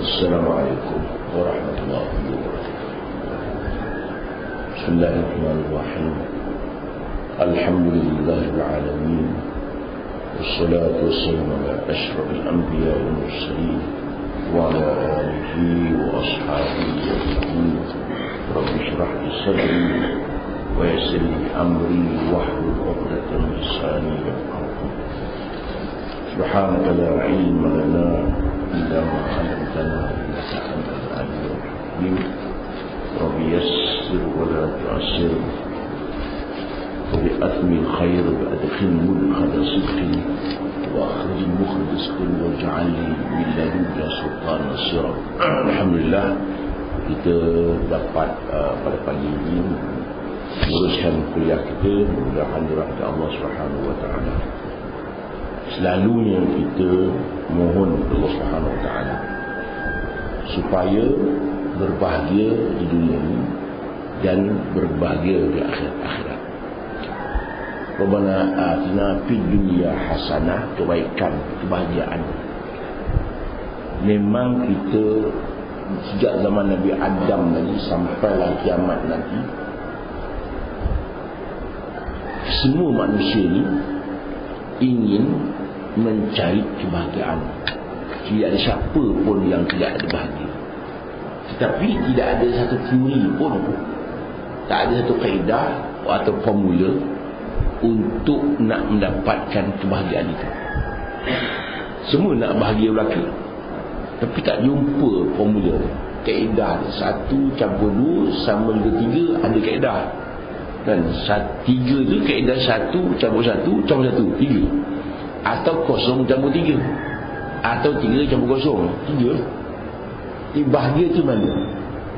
السلام عليكم ورحمة الله وبركاته. بسم الله الرحمن الرحيم. الحمد لله العالمين، والصلاة والسلام على أشرف الأنبياء والمرسلين وعلى آله وأصحابه أجمعين. رب اشرح لي صدري ويسر لي أمري واحلل عقدة من لساني يفقهوا قولي. سبحانك لا علم لنا إلا ما علمتنا إنك أنت العليم الحكيم. رب يسر ولا تعسر وبأثم الخير وأدخل مدخل صدق وأخرج مخرج صدق واجعل لي من لدنك سلطان نصيرا. Alhamdulillah, kita dapat pada pagi ini meneruskan kuliah kita. Mudah-mudahan dirahmati Allah Subhanahu wa taala. Selalunya kita mohon Allah Subhanahu wa taala supaya berbahagia di dunia ini dan berbahagia di akhirat. Rabbana atina fid dunya hasanah, kebaikan, kebahagiaan. Memang kita sejak zaman Nabi Adam lagi sampailah kiamat nanti, semua manusia ini ingin mencari kebahagiaan. Tidak ada siapa pun yang tidak ada bahagia. Tetapi tidak ada satu teori pun, tak ada satu kaedah atau formula untuk nak mendapatkan kebahagiaan itu. Semua nak bahagia belaka, tapi tak jumpa formula, kaedah. 1 campur 2 sama dengan 3, ada kaedah. Dan 3 tu kaedah 1 campur 1 campur 1, 3. Atau 0 campur 3, atau 3 campur 0, 3. Bahagia tu mana?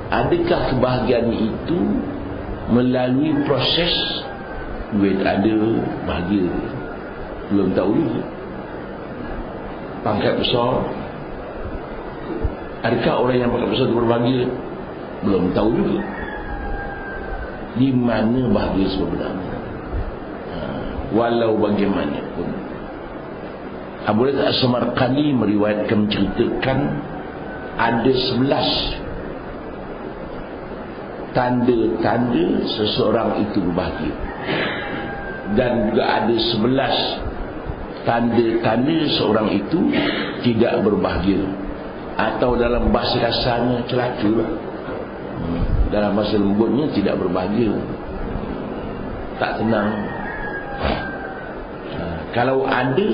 Adakah kebahagiaan itu melalui proses duit ada, bahagia? Belum tahu juga. Pangkat besar, adakah orang yang pangkat besar itu berbahagia? Belum tahu juga. Di mana bahagia sebenarnya? Walau bagaimanapun, Abu Yazid As-Samarqandi meriwayatkan, menceritakan ada 11 tanda-tanda seseorang itu berbahagia, dan juga ada 11 tanda-tanda seorang itu tidak berbahagia, atau dalam bahasa kasarnya celaka, dalam bahasa lembutnya tidak berbahagia, tak tenang. Kalau ada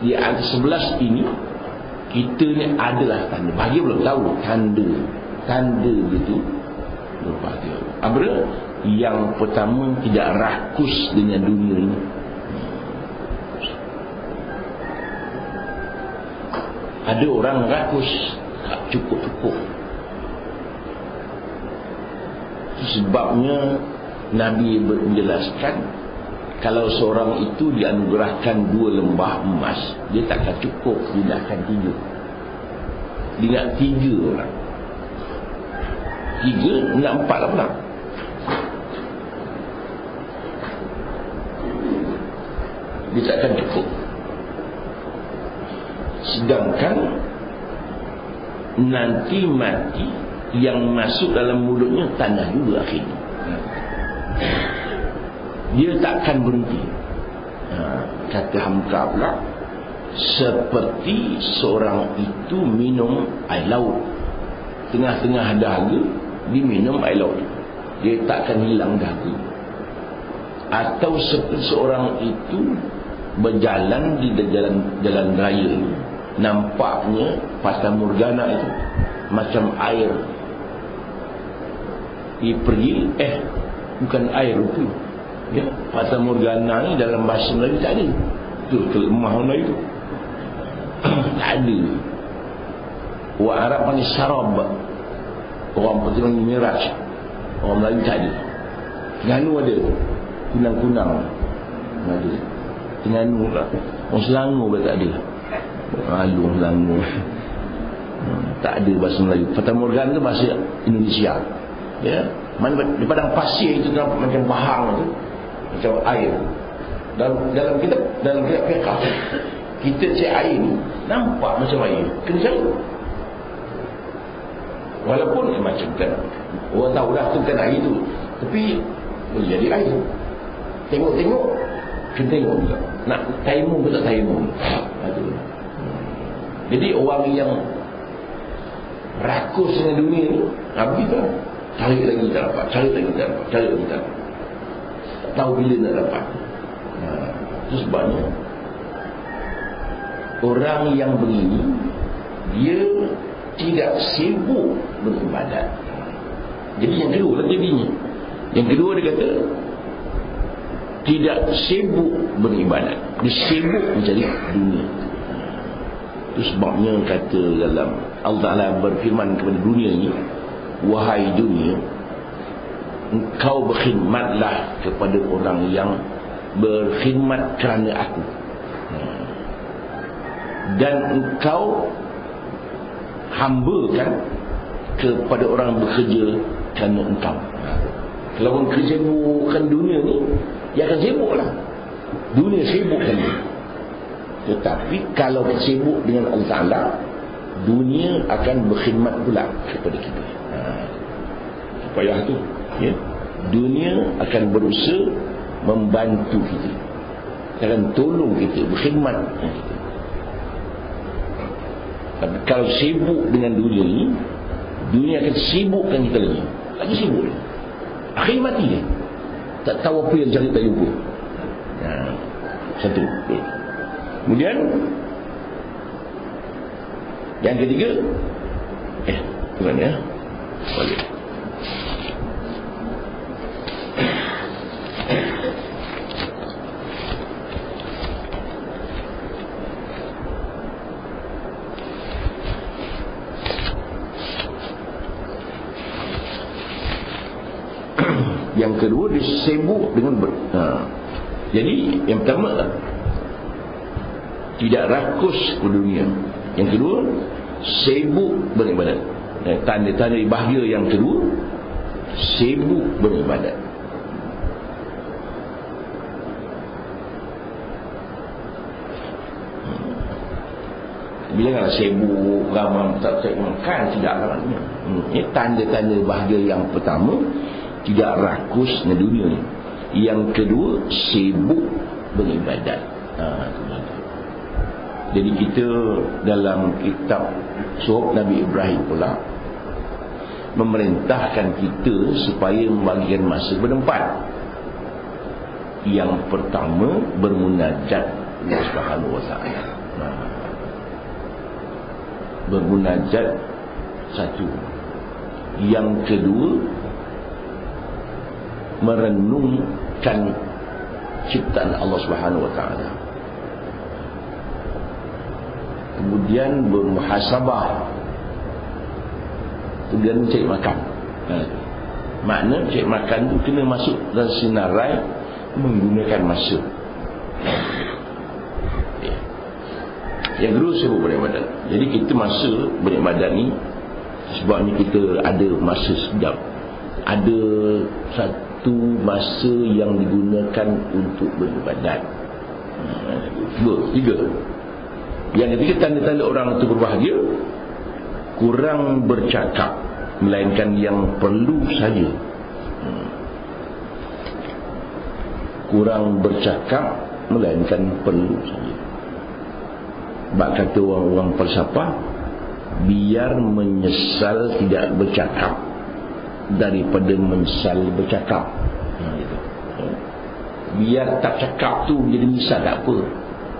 di antara 11 ini, kita ni adalah tanda bahagia. Belum tahu tanda itu berbahagia. Apa? Yang pertama, tidak rakus dengan dunia ini. Ada orang rakus, tak cukup-cukup. Sebabnya Nabi menjelaskan, kalau seorang itu dianugerahkan 2 lembah emas, dia takkan cukup, dia akan 3. Dia nak 3 orang. 3 nak 4 lah pula. Dia takkan cukup. Sedangkan nanti mati, yang masuk dalam mulutnya tanah juga akhirnya. Dia takkan berhenti. Kata Hamka pula, seperti seorang itu minum air laut, tengah-tengah dahaga diminum air laut, dia takkan hilang dahaga. Atau seperti seorang itu berjalan di jalan raya, nampaknya fata morgana itu macam air. Dia pergi, bukan air itu. Ya, fata morgana ni dalam bahasa Melayu tak ada. Itu kelemahan Melayu tu. Tak ada. Orang Arab panggil sarab. Orang Putih panggil miraj. Orang Melayu tak ada. Terengganu ada, kunang-kunang ada. Terengganu lah. Orang Selangor pun tak ada. Malu orang Selangor. Tak ada bahasa Melayu. Fata morgana tu bahasa Indonesia. Ya, mana di padang pasir itu nampak macam bahang tu, macam air. Dalam kitab fiqh, kita cek air ni nampak macam air, kena cari. Walaupun macam kan orang tahu dah tu bukan air tu, tapi boleh jadi air. Tengok-tengok, kita tengok juga. Nak tayamum ke tak tayamum. Jadi orang yang rakus dengan dunia ni, habis dah. Cari lagi tak dapat, cari lagi tak dapat, cari lagi tak dapat. Tak tahu bila nak dapat. Itu sebabnya orang yang begini, dia tidak sibuk beribadat. Jadi yang kedua lah jadinya. Yang kedua dia kata tidak sibuk beribadat, dia sibuk mencari dunia. Itu sebabnya kata dalam Allah Ta'ala berfirman kepada dunia ni, wahai dunia, engkau berkhidmatlah kepada orang yang berkhidmat kerana aku, dan engkau hambakan kepada orang yang bekerja kerana engkau. Kalau orang kerja bukan dunia ni, dia akan sibuklah. Dunia sibukkan dia. Tetapi kalau kita sibuk dengan Allah Ta'ala, dunia akan berkhidmat pula kepada kita. Supaya tu, ya, dunia akan berusaha membantu kita, akan tolong kita, berkhidmat kita. Tapi kalau sibuk dengan dunia ni, dunia akan sibukkan kita lagi sibuk. Akhir mati dia, tak tahu apa yang cari tak jumpa. Satu. Kemudian yang ketiga, bukan ya, balik. Yang kedua, dia sibuk dengan jadi yang pertama, tidak rakus ke dunia. Yang kedua, sibuk beribadat. Tanda-tanda bahagia yang kedua, sibuk beribadat. Bila kata sibuk, ramai tak makan, tidak ramai. Ini tanda-tanda bahagia yang pertama, tidak rakus dengan dunia ni. Yang kedua, sibuk beribadat. Jadi kita dalam kitab Suhuf Nabi Ibrahim pula memerintahkan kita supaya membagikan masa berempat. Yang pertama, bermunajat Allah Subhanahu wa ta'ala. Bermunajat satu. Yang kedua, merenungkan ciptaan Allah Subhanahu wa ta'ala. Kemudian bermuhasabah, kemudian mencari makan. Makna mencari makan tu kena masuk dalam sinarai menggunakan masa. Yang kedua, sibuk beribadat. Jadi kita masa beribadat ni, sebabnya kita ada masa sedap, ada satu masa yang digunakan untuk beribadat. Dua, tiga. Yang ketiga, tanda-tanda orang itu berbahagia, kurang bercakap, melainkan yang perlu saja. Kurang bercakap, melainkan perlu saja. Bak kata orang-orang falsafah, biar menyesal tidak bercakap daripada menyesal bercakap. Biar tak cakap tu jadi misal tak apa,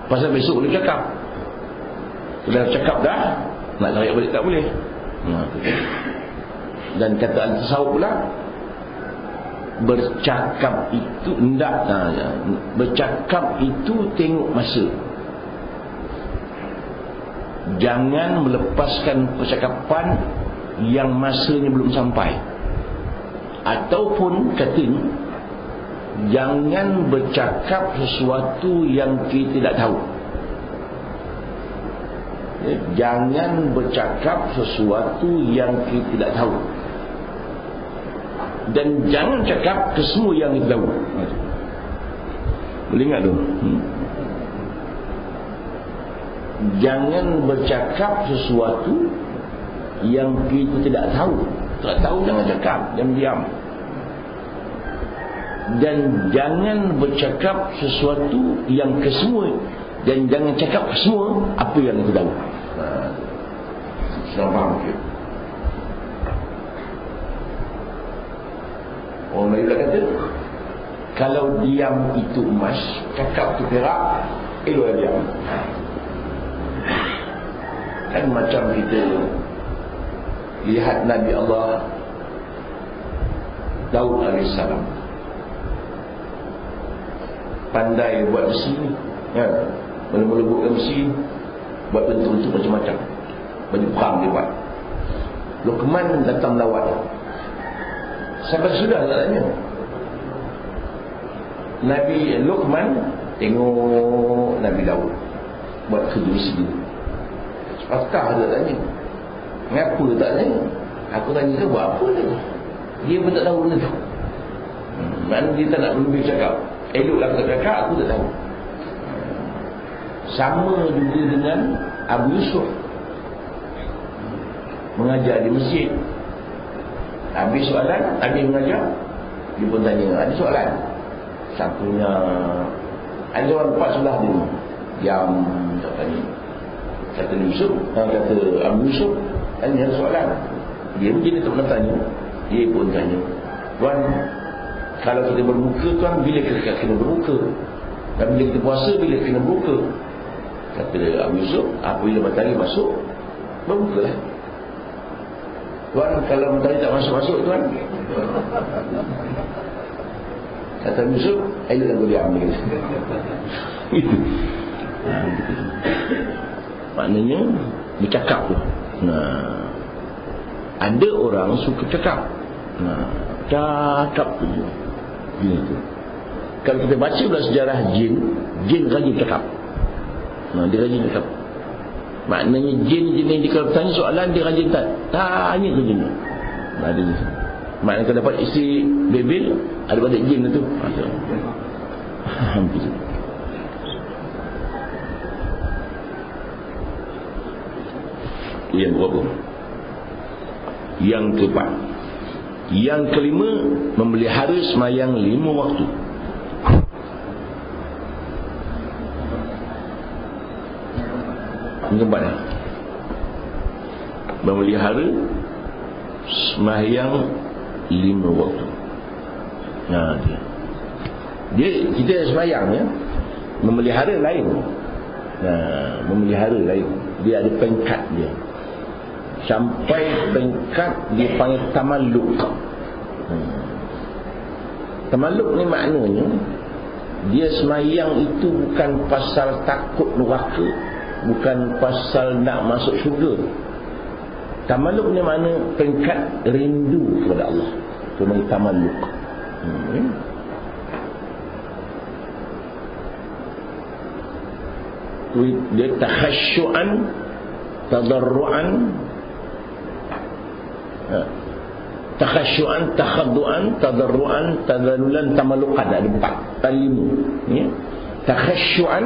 pasal besok boleh cakap. Kalau cakap dah, nak tarik balik tak boleh. Dan kata al-tasawuf pula, bercakap itu hendak, bercakap itu tengok masa. Jangan melepaskan percakapan yang masanya belum sampai. Ataupun katanya, jangan bercakap sesuatu yang kita tidak tahu. Jangan bercakap sesuatu yang kita tidak tahu, dan jangan cakap ke semua yang kita tahu. Boleh ingat tu? Jangan bercakap sesuatu yang kita tidak tahu. Tak tahu jangan cakap, jangan diam. Dan jangan bercakap sesuatu yang kesemua, dan jangan cakap semua apa yang kita tahu. Senang faham ke? Orang Melayu kata, kalau diam itu emas, cakap itu perak, elok diam. Kan macam kita lihat Nabi Allah Daud AS, pandai buat besi ni, melebutkan besi, buat bentuk-bentuk macam-macam, baju perang dia buat. Luqman datang lawat, sampai sudah tak tanya. Nabi Luqman tengok Nabi Daud buat kerja besi dia, sepatah dia tanya, kenapa dia tak tanya? Aku tanya dia buat apa dia? Dia pun tak tahu benda tu. Maknanya dia tak nak lebih cakap. Eloklah aku cakap, aku tak tahu. Sama juga dengan Abu Yusuf mengajar di masjid. Habis soalan, habis mengajar, dia pun tanya, ada soalan? Satunya, ada orang empat sebelah dia, diam, tak tanya. Kata Yusuf, kata Abu Yusuf, tanya soalan. Dia mungkin dia tak pernah tanya. Dia pun tanya, Tuan, kalau kita berbuka, Tuan, bila kita kena berbuka? Dan bila kita puasa, bila kena berbuka? Kata Abu Yusuf, apabila matahari masuk, berbukalah. Tuan, kalau matahari tak masuk-masuk, Tuan? Kata Abu Yusuf, elok aku diam ni. Itu. Maknanya bercakap tu. Ada orang suka cakap. Cakap tu. Gitu. Kalau kita baca dalam sejarah jin rajin cakap. Dia rajin cakap. Maknanya jin ni kalau tanya soalan dia rajin tanya ke jin. Ada ni. Maknanya kalau dapat isi bebil, ada pada jin tu. Hampir. Yang berapa? Yang keempat. Yang kelima, memelihara semayang 5 waktu. Yang keempat, memelihara semayang 5 waktu. Dia kita semayang ya, memelihara lain. Memelihara lain. Dia ada pengkat dia. Sampai pengkat dia panggil tamalluk. Tamalluk ni maknanya dia semayang itu bukan pasal takut neraka, bukan pasal nak masuk syurga. Tamalluk ni makna pengkat rindu kepada Allah. Itu namanya tamalluk. Dia takhasyu'an, tadarru'an, takhasyu'an, takhaddu'an, tadarru'an, tadallulan, tamalluqan. Ada 4 dan 5 ya. Takhasyu'an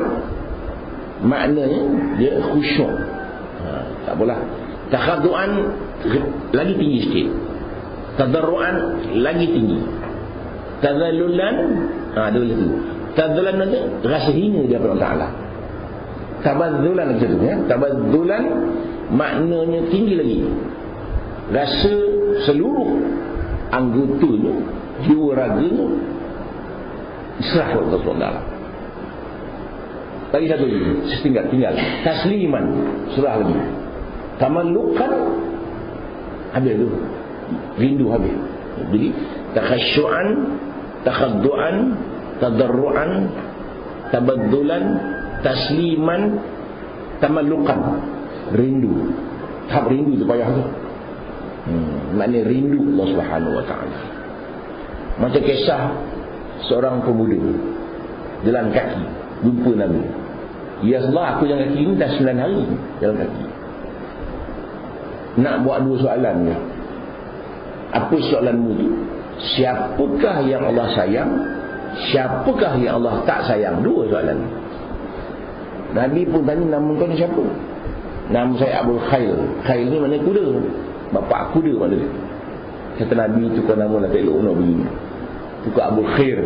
maknanya dia khusyuk. Tak boleh. Takhaddu'an lagi tinggi sikit, tadarru'an lagi tinggi, tadallulan ada lagi. Tadallulan nanti rasa hina dia kepada Allah Ta'ala. Tabadzulan macam tu ya. Tabadzulan maknanya tinggi lagi. Rasa seluruh anggotanya, jiwa raganya serah kepada Allah Ta'ala. Lagi satu lagi, tinggal tasliman, serah lagi. Tamallukan habis tu, rindu habis. Jadi takhasyu'an, takhaddu'an, tadarru'an, tabadzulan, tasliman, tamallukan, rindu. Tahap rindu tu payah tu. Maknanya rindu Allah Subhanahu Wa Taala. Macam kisah seorang pemuda jalan kaki jumpa Nabi. Ya Allah, aku jalan kaki ni dah 9 hari jalan kaki. Nak buat 2 soalan ni. Apa soalanmu tu? Siapakah yang Allah sayang? Siapakah yang Allah tak sayang? 2 soalan. Nabi pun tanya, nama kau ni siapa? Nama saya Abul Khail. Khail ni maknanya kuda. Bapak kuda mana dia. Kata Nabi tu kan nama nak elok nak begini. Tu Abu Khair.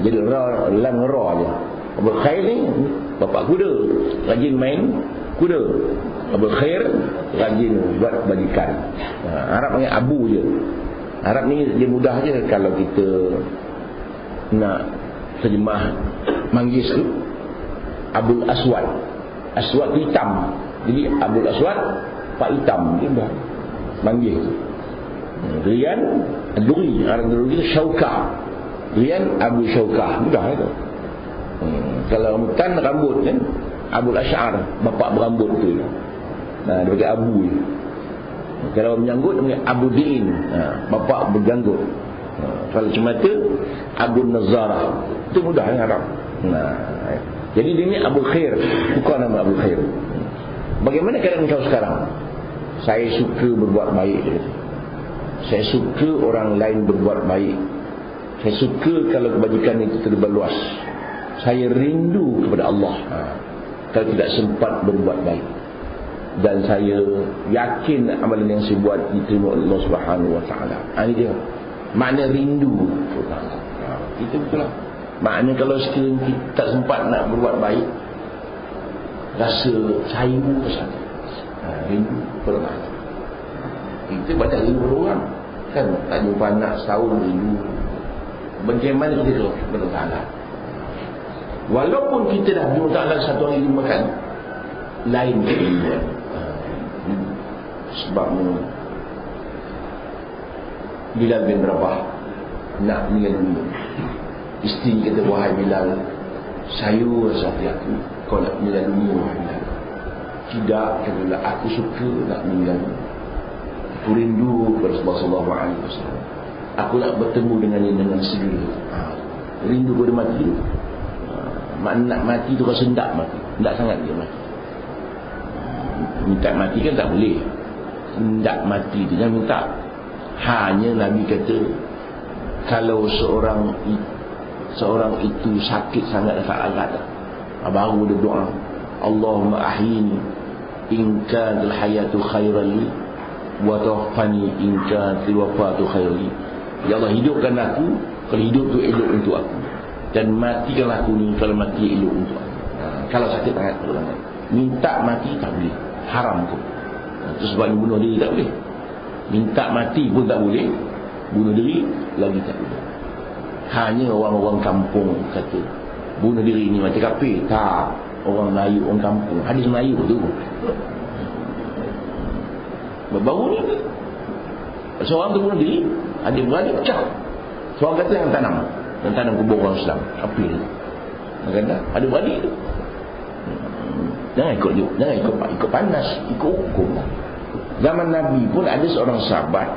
Jadi lam ra je. Abu Khair ni bapak kuda, rajin main kuda. Abu Khair rajin buat bajikan. Arab panggil Abu je. Arab ni dia mudah je kalau kita nak terjemah manggis tu. Abul Aswad. Aswad tu hitam. Jadi Abul Aswad Pak Hitam dia dah manggis tu. Rian Duri, orang Duri Syaukah. Rian Abu Syaukah, mudah itu. Kalau Tan rambut kan, Abul Asy'ar, bapak berambut tu. Dia pakai Abu. Kalau menyanggut dia Abu Din, bapak berjanggut. Kalau cemata Abu Nazarah. Itu mudah yang Arab. Jadi dia ni Abu Khair, bukan nama Abu Khair. Bagaimana keadaan kau sekarang? Saya suka berbuat baik dia kata. Saya suka orang lain berbuat baik. Saya suka kalau kebajikan itu terlebar luas. Saya rindu kepada Allah kalau tidak sempat berbuat baik. Dan saya yakin amalan yang saya buat diterima Allah Subhanahu Wa Taala. Ini dia makna rindu. Itu betul lah. Makna kalau sekiranya kita tak sempat nak berbuat baik, rasa caimu ke sana. Rindu pernah. Kita baca rindu orang kan, tak jumpa anak setahun rindu. Bagaimana kita kepada Allah? Walaupun kita dah jumpa Allah satu hari 5 kali, lain kerinduan. Sebabnya Bilal bin Rabah nak meninggal dunia. Isteri kata, wahai Bilal, sayu hati aku, kau nak meninggal dunia wahai Bilal. Tidak, kata Bilal, aku suka nak meninggal dunia. Aku rindu kepada Rasulullah SAW. Aku nak bertemu dengan segera. Rindu kepada mati. Nak mati tu rasa hendak mati. Hendak sangat dia mati. Minta mati kan tak boleh. Hendak mati tu jangan minta. Hanya Nabi kata, kalau seorang itu sakit sangat tak alat, baru dia doa, Allahumma ahyini in kanat al-hayatu khairan li wa tawaffani in kanat al-wafatu khairan li. Ya Allah, hidupkan aku kalau hidup tu elok untuk aku, dan matikan aku ni kalau mati elok untuk aku. Kalau sakit sangat minta mati tak boleh, haram tu. Itu sebab bunuh diri tak boleh. Minta mati pun tak boleh, bunuh diri lagi tak boleh. Hanya orang-orang kampung kata bunuh diri ni mati kafir. Tak, orang Melayu, orang kampung, hadis Melayu tu. Baru ni seorang tu bunuh diri, adik-beradik pecah. Seorang kata yang tanam kubur orang Islam, kafir. Kata adik-beradik tu. Jangan ikut panas, ikut hukum. Zaman Nabi pun ada seorang sahabat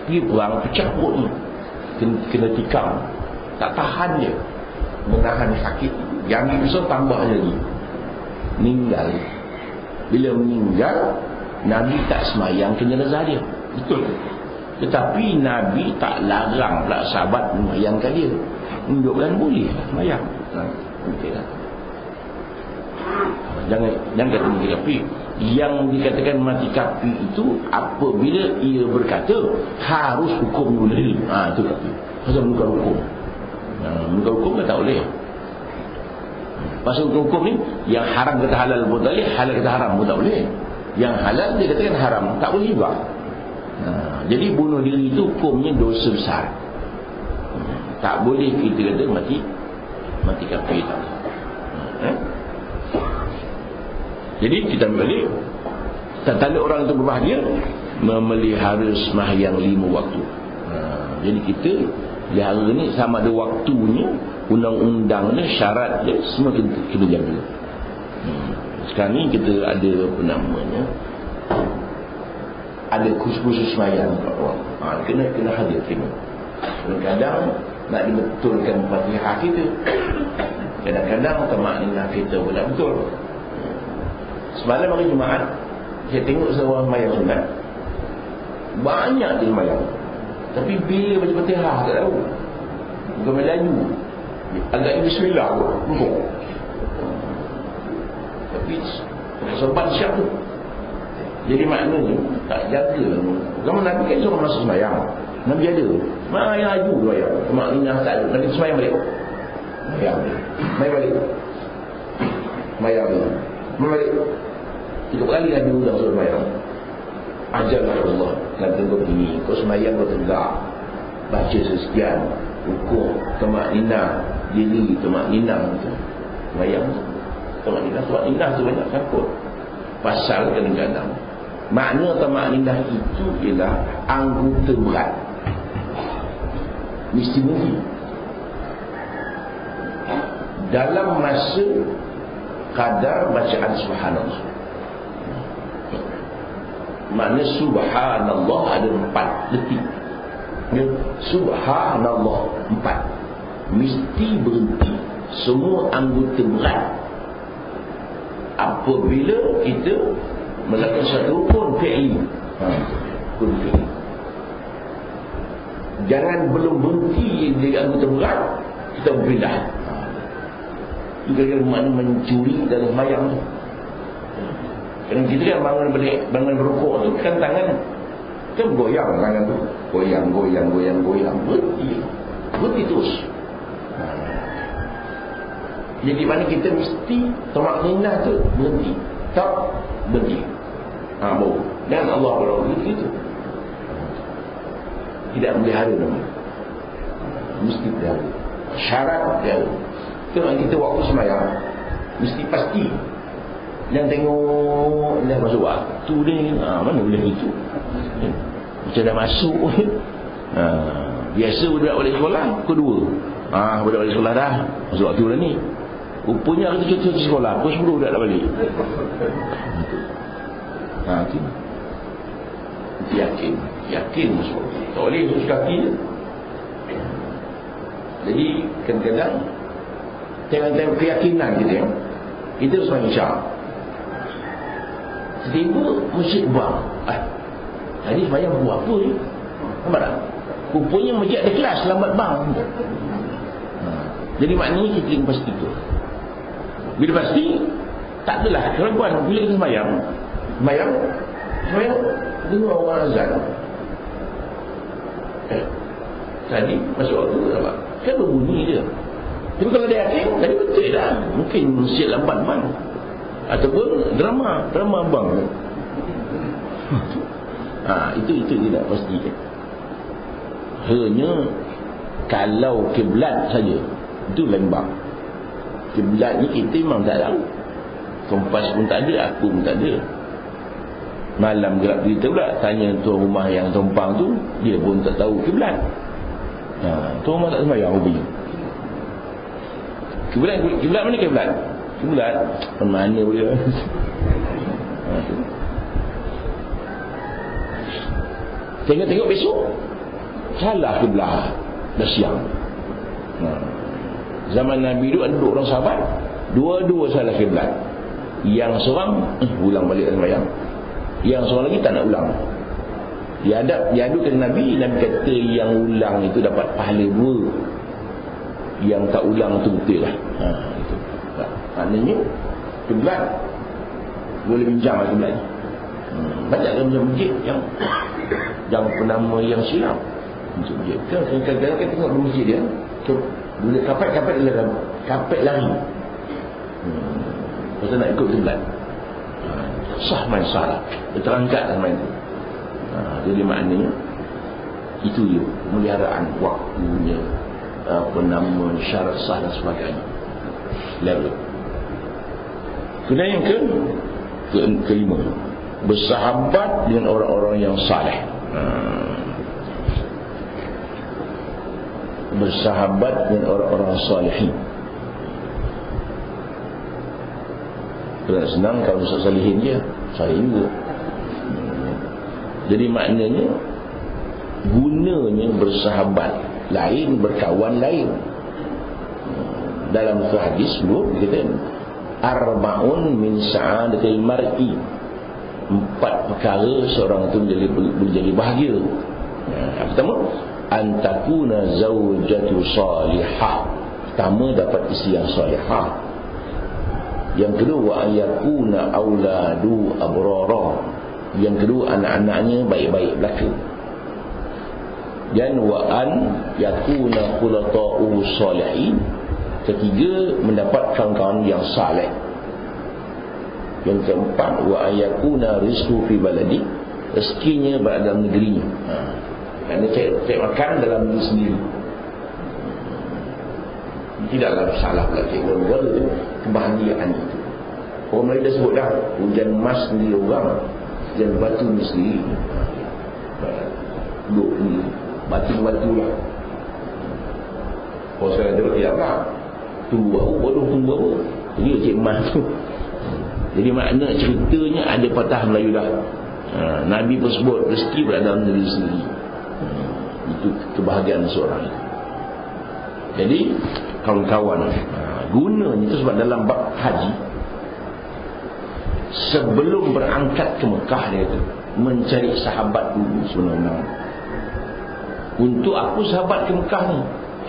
pergi perang, pecah perut ni, kena tikam, tak tahan dia, menahan sakit, yang besar tambah lagi, meninggal. Bila meninggal, Nabi tak semayang ke jenazah dia, betul. Tetapi Nabi tak larang pula sahabat memayangkan dia, menunjukkan boleh semayang. Okey lah. Jangan kata mati kafir. Yang dikatakan mati kafir itu apabila ia berkata harus hukum bunuh diri. Itu kafir. Pasal menukar hukum. Menukar hukum kan tak boleh. Pasal hukum ni, yang haram kata halal pun tak boleh, halal kata haram pun tak boleh. Yang halal dia katakan haram, tak boleh juga. Jadi bunuh diri itu hukumnya dosa besar. Tak boleh kita kata mati kafir. Jadi kita balik, tanda orang itu berbahagia memelihara sembahyang 5 waktu. Jadi kita pelihara ni sama ada waktunya, undang-undangnya, syaratnya, semua kita jaga. Sekarang ni kita ada apa namanya, ada khusus sembahyang kena hadir tengok. Kadang-kadang nak dibetulkan Fatihah kita, kadang-kadang tamakninah kita pun tak betul. Semalam hari Jumaat saya tengok seorang sembahyang sunat, banyak dia sembahyang, tapi bila baca Fatihah tak tahu, bukan melaju, agaknya bismillah tapi sobat siap tu. Jadi maknanya tak jaga. Zaman Nabi kan suruh masuk sembahyang, Nabi ada yang aju tu ayat maknanya tak ada. Nabi sembahyang balik, mai balik 3 kali Nabi ulang suruh sembahyang. Ajarlah Allah, kata kau begini, kau sembahyang kau tegak, baca sekian, rukuk, tamakninah, diri tamakninah, sembahyang tamakninah tu banyak sangkut pasal kadang-kadang. Makna tamakninah itu ialah anggota berat, mesti berhenti dalam masa kadar bacaan subhanallah. Makna subhanallah ada 4 detik. Subhanallah 4, mesti berhenti semua anggota berat apabila kita melakukan satu rukun fi'li. Jangan belum berhenti di anggota berat kita berpindah. Juga makna mencuri dalam sembahyang tu. Kadang kita kan bangun berrukuk tu kan tangan kan goyang, tangan tu goyang berhenti terus. Jadi mana kita mesti tamakninah tu berhenti, tak berhenti. Dan Allah berfirman itu tidak melihara nama, mesti pelihara. Syarat pelihara. Kalau kita waktu sembahyang mesti pasti. Jangan tengok dah masuk waktu ni, mana boleh itu. Macam dah masuk. Biasa budak balik sekolah pukul 2. Budak balik sekolah dah masuk waktu dah ni. Rupanya kita cuti sekolah pukul 10 budak dah balik. Itu yakin masuk. Tak boleh masuk kaki je. Jadi kadang-kadang tengok keyakinan kita ya. Kita semua insya. Tiba masjid buang. Tadi sembahyang buat apa ni? Nampak tak? Rupanya masjid ada kelas lambat bang. Jadi maknanya kita ingin pasti tu. Bila pasti tak adalah keraguan. Bila kita sembahyang dengar orang azan. Tadi masuk waktu nampak? Kan berbunyi je. Tapi kalau dia yakin, tadi betul dah. Mungkin masjid lambat bang. Ataupun drama bang. Itu tidak pasti. Hanya kalau kiblat saja, itu lain bang. Kiblat ni kita memang tak tahu. Kompas pun tak ada, aku pun tak ada. Malam gerak berita pula, tanya tuan rumah yang tumpang tu, dia pun tak tahu kiblat. Tuan rumah tak sembahyang rupanya. Kiblat mana kiblat? Kiblat mana boleh. Tengok besok salah kiblat dah siang. Zaman Nabi dulu ada 2 orang sahabat, dua-dua salah kiblat. Yang seorang ulang balik sembahyang, yang seorang lagi tak nak ulang. Dia adu dengan Nabi kata yang ulang itu dapat pahala 2, yang tak ulang tu betul lah. Itu. Maknanya kiblat boleh bincang lah kiblat ni. Banyak kan masjid yang penama yang silap. Masjid kadang-kadang kita tengok di masjid dia bila kapet adalah kapet lari. Pasal nak ikut kiblat. Sah main salah, terangkat lah main tu. Jadi maknanya itu dia pemeliharaan waktunya, penama syarat sah dan sebagainya. Level. Kemudian yang kelima, bersahabat dengan orang-orang yang saleh. Bersahabat dengan orang-orang salihin. Kerana senang kalau Ustaz Salihin je, salihin juga. Jadi maknanya gunanya bersahabat lain, berkawan lain. Dalam hadis dulu kita arba'un min sa'adatil mar'i, 4 perkara seorang itu menjadi bahagia. Pertama, antakuna zaujatu salihah. Pertama, dapat isteri yang salihah. Yang kedua, wa ayakuna auladu abrara. Yang kedua, anak-anaknya baik-baik belaka. Dan wa an yakuna khulata'u salihin. Ketiga, mendapat kawan-kawan yang saleh. Yang keempat, wa ayakuna rizqu fi baladi, rezekinya berada dalam negerinya. Kerana cek makan dalam negeri sendiri. Tidaklah salah pula cek negara itu, kebahagiaan itu. Orang Melayu dah sebut dah, hujan emas sendiri orang, hujan batu ni sendiri. Duduk ni batu-batu lah. Kalau saya ada ya tak, tunggu apa. Jadi cik emas tu. Jadi makna ceritanya ada patah Melayu dah. Nabi pun sebut rezeki berada dalam diri sendiri. Itu kebahagiaan seorang. Jadi kawan-kawan, gunanya itu sebab dalam bab haji, sebelum berangkat ke Mekah, dia kata mencari sahabat dulu sebenarnya. Untuk aku sahabat ke Mekah ni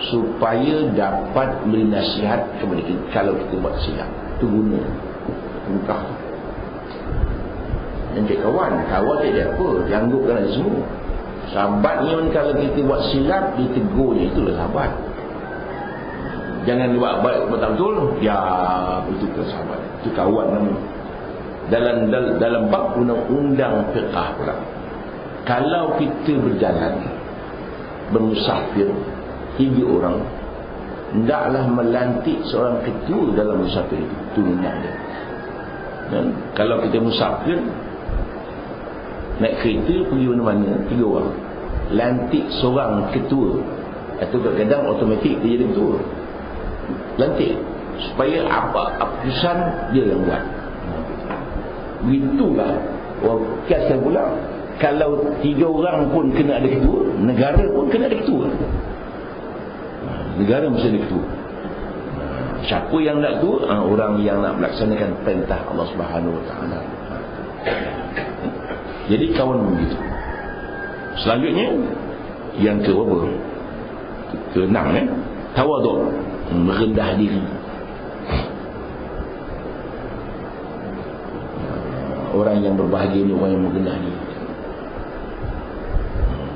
supaya dapat beri nasihat kepada kita kalau kita buat silap. Itu guna Mekah. Dan cik kawan tak ada apa, janggukkan aja semua. Sahabat ni kalau kita buat silap, ditegurnya, itulah sahabat. Jangan buat betul-betul, ya itu ke sahabat, itu kawan namanya. Dalam bab undang-undang fiqah pula, kalau kita berjalan bermusafir 3 orang, hendaklah melantik seorang ketua dalam musafir itu, turunnya dia. Dan kalau kita musafir naik kereta pergi mana-mana 3 orang, lantik seorang ketua, atau kadang-kadang automatik dia jadi ketua, lantik supaya apa keputusan dia yang buat. Begitulah orang kiaskan pula, kalau 3 orang pun kena ada ketua, negara pun kena ada ketua. Negara mesti ada ketua. Siapa yang nak ketua? Orang yang nak melaksanakan perintah Allah Subhanahu Wa Taala. Jadi kawan begitu. Selanjutnya yang ke-6 tawaduk, merendah diri. Orang yang berbahagia ni orang yang merendah diri.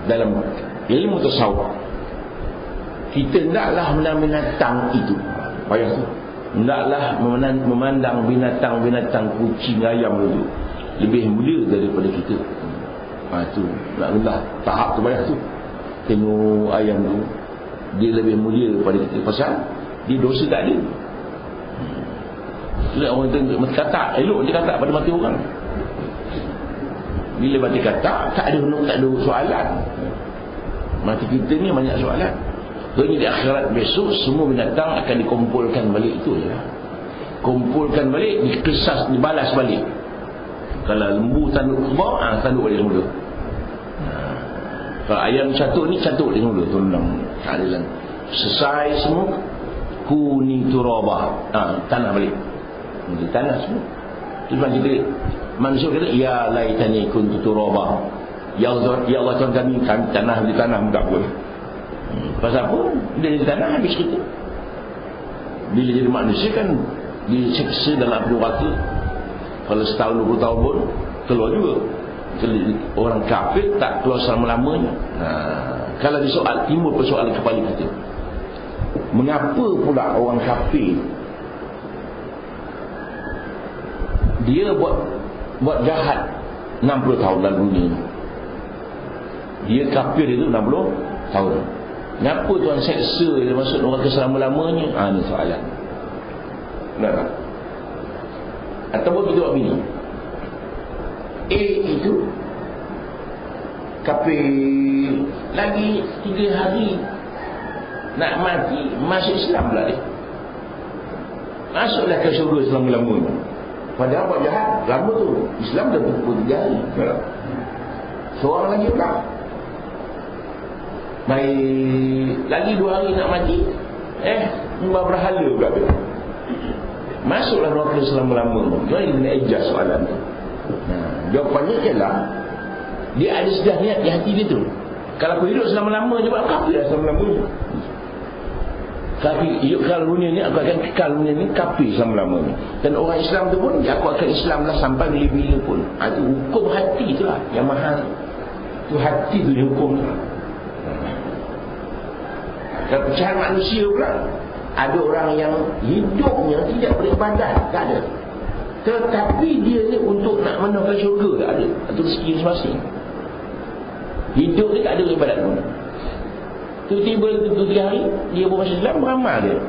Dalam ilmu tasawuf, kita hendaklah menatang itu. Payah tu. Hendaklah memandang binatang-binatang, kucing, ayam itu lebih mulia daripada kita. Tu nak rendah tahap tu, payah tu. Tengok ayam tu, dia lebih mulia daripada kita pasal dia dosa tak ada. Bila orang tengok mati katak, elok dia katak pada mati orang. Bila mati katak, tak ada soalan. Mati kita ni banyak soalan. Jadi di akhirat besok semua binatang akan dikumpulkan balik, itu je. Kumpulkan balik, dikesas, dibalas balik. Kalau lembu tanduk ke bawah, tanduk balik semula. Kalau ayam catuk ni, catuk dia semula. Tolong keadilan. Selesai semua, kuni turabah, tanah balik. Jadi tanah semua. Terus kita manusia kata, ya laitani kuntu turabah. Ya Allah Tuhan kami tanah di tanah bukan apa. Pasal apa? Dia di tanah habis kita. Bila jadi manusia kan disiksa dalam api neraka. Kalau setahun 20 tahun pun keluar juga. Orang kafir tak keluar selama-lamanya. Kalau disoal, timbul persoalan kepala kita, mengapa pula orang kafir dia buat jahat 60 tahun dalam dunia ni? Dia kafir itu 60 tahun. Kenapa Tuhan seksa dia masuk neraka selama-lamanya? Ni soalan. Benar tak? Ataupun kita buat begini, A itu kafir, lagi 3 hari nak mati, masuk Islam pula dia. Masuklah ke syurga selama-lamanya. Padahal buat jahat lama tu. Islam dah 23 hari. Seorang lagi pula baik, lagi 2 hari nak mati, nyembah berhala pula dia. Masuklah neraka selama-lamanya. Jadi kena ejaz soalan tu. Jawapannya ialah dia ada sedah niat di hati dia tu, kalau aku hidup selama-lama je buat kafir selama-lamanya. Tapi kalau dunia ni aku akan kekal dunia ni kafir selama-lamanya. Dan orang Islam tu pun aku akan Islam lah sampai bila-bila pun. Itu hukum hati tu lah yang mahal. Tu hati tu dia hukum tu. Dan pecahan manusia pula, ada orang yang hidupnya tidak beribadat, tak ada. Tetapi dia ni untuk nak menuju syurga tak ada. Itu rezeki masing-masing. Hidup dia tak ada ibadat pun. Tiba-tiba 2-3 hari dia bermasuk Islam, beramal dia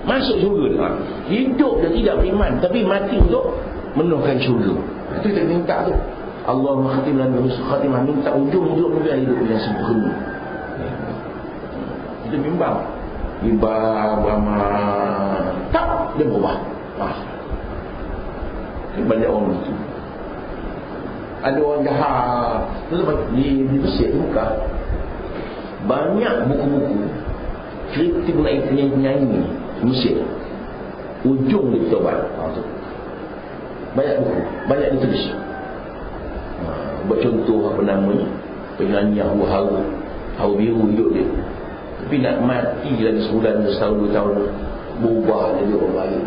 masuk syurga dia. Hidup dia tidak beriman, tapi mati untuk menuhkan syurga. Itu kita minta tu, Allahumma khatim lana husnul khatimah, minta ujung hidup dia hidup yang sempurna. Kita bimbang beramal tak, dia berubah. Banyak orang itu. Ada orang jahat di Mesir buka banyak buku-buku kritik mengenai penyanyi Mesir. Ujung dia bertobat. Banyak buku, banyak ditulis. Buat contoh apa namanya, penyanyi hawa biru hidup dia, tapi nak mati lagi sebulan, setahun, 2 tahun, berubah jadi orang lain.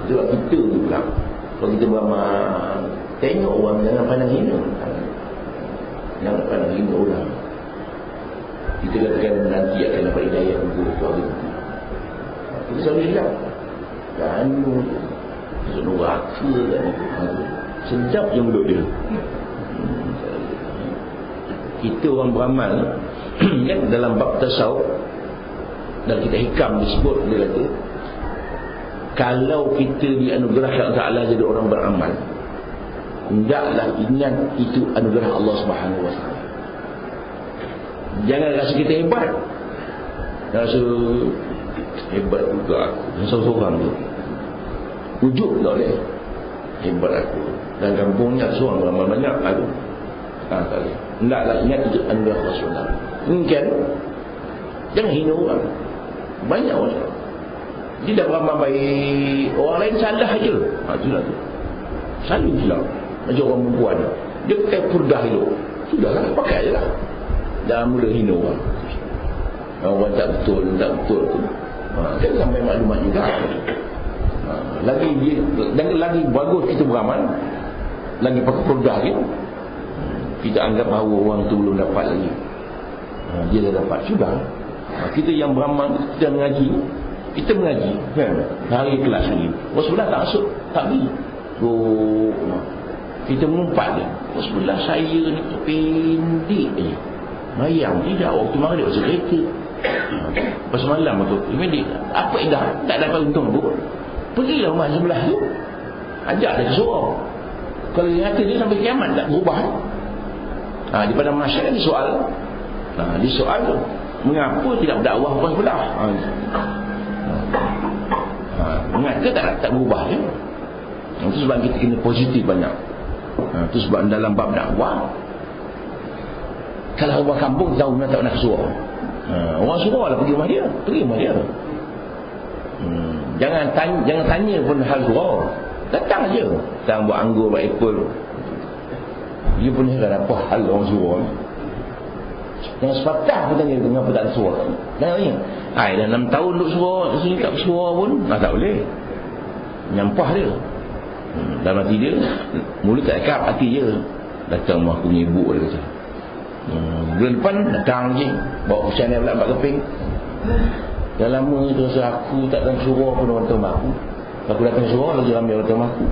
Itulah kita ni pula. Kalau kita beramal, tengok orang, jangan pandang hina. Jangan pandang hina orang. Kita katakan nanti akan dapat hidayah untuk keluarga kita. Kita selalu silap. Ganu neraka kan itu. Sedap yang duduk dia. Kita orang beramal kan, dalam bab tasawuf dan kita hikam disebut, dia kata kalau kita dianugerahkan Allah jadi orang beramal, hendaklah ingat itu anugerah Allah Subhanahu Wa Taala. Jangan rasa kita hebat, rasa hebat juga aku seorang tu, wujud tak boleh hebat aku dan kampungnya seorang beramal banyak aku tak boleh. Hendaklah ingat itu anugerah Allah SWT. Mungkin jangan hina orang. Banyak orang dia dah beramal baik, orang lain salah aja. Itulah tu, selalu silap. Macam orang perempuan, dia pakai purdah hidup, sudahlah pakai je lah, jangan mula hina orang. Orang tak betul tu kan sampai maklumat juga. Lagi dia, dan lagi bagus kita beramal, lagi pakai purdah ni, kita anggap bahawa orang tu belum dapat lagi, dia dah dapat, sudah. Kita yang beramal, kita mengaji kan? Hari kelas ni Rasulullah tak masuk, tak pergi. Kita mengumpat dia, Rasulullah saya ni pendek je, mayang tidak, waktu maghrib masuk kereta, pas malam aku pendek, apa dah tak dapat untung pun. Pergilah rumah sebelah tu, ajak dia ke surau. Kalau dia kata dia sampai kiamat tak berubah. Di pada masyarakat dia soal, dia soal tu, mengapa tidak berdakwah orang sebelah? Mengapa tak berubah ya? Itu sebab kita kena positif banyak. Itu sebab dalam bab dakwah, kalau orang kampung tahu nak tak nak surau, orang surau lah pergi rumah dia. Jangan tanya pun hal surau, datang je. Datang buat anggur, buat apple. Dia pun heran apa hal orang surau ni. Yang sepatah pun tanya kenapa tak ada surau. Jangan tanya, dah 6 tahun duduk surau sini tak surau pun, tak boleh. Nyampah dia dalam hati dia, mulut tak cakap, hati je datang rumah aku punya ibu dia kata. Bulan depan datang je, bawa kucing dia pula 4 keping. Dah lama tu rasa aku tak datang surau pun orang tahu aku. Aku datang surau lagi ramai orang tahu aku.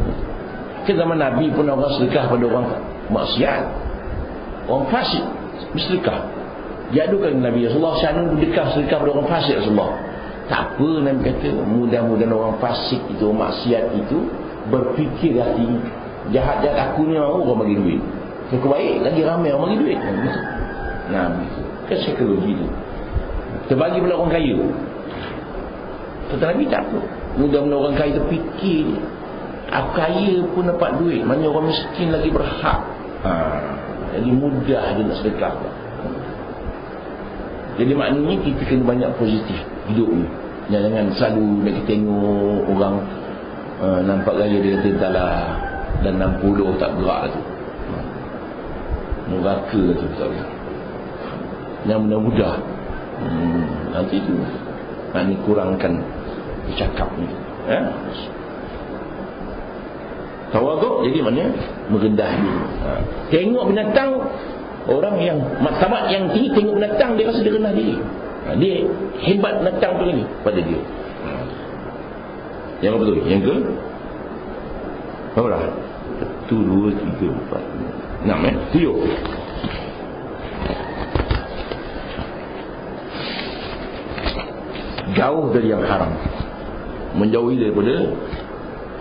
Ke zaman Nabi pun orang sedekah pada orang maksiat, orang fasik, bersedekah. Diadukan Nabi Rasulullah SAW sedekah pada orang fasik Rasulullah. Tak apa, Nabi kata mudah-mudahan orang fasik itu, orang maksiat itu berfikir hati, jahat-jahat aku ni mau orang bagi duit, aku baik lagi ramai orang bagi duit. Nabi kan psikologi tu. Terbagi pula orang kaya, kata Nabi tak apa, mudah-mudahan orang kaya tu fikir aku kaya pun dapat duit, mana orang miskin lagi berhak. Jadi mudah dia nak sedekah. Jadi maknanya kita kena banyak positif hidup ni. Jangan selalu nak kita tengok orang nampak gaya dia kata entahlah dan 60 tak gerak tu, neraka tu tak boleh. Yang mudah-mudah nanti tu Ini kurangkan bercakap ni. Tawaduk jadi maknanya merendah diri. Tengok binatang, orang yang martabat yang tinggi tengok binatang dia rasa dia rendah diri. Dia hebat binatang tu lagi pada dia. Yang apa tu? Yang ke? Berapa dah? 1, 2, 3, 4, 5, 6 7. Jauh dari yang haram, menjauhi daripada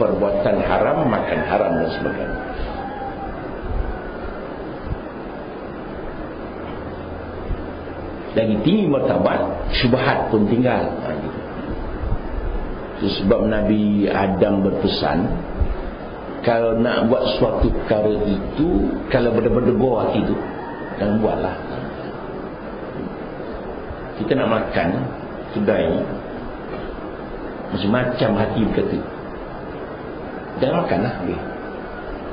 perbuatan haram, makan haram dan sebagainya. Lagi tinggi martabat, syubhat pun tinggal. Gitu. Sebab Nabi Adam berpesan, kalau nak buat suatu perkara itu, kalau berdebar-debar hati itu, jangan buatlah. Kita nak makan kedai ni, macam-macam hati berkata, jangan makanlah.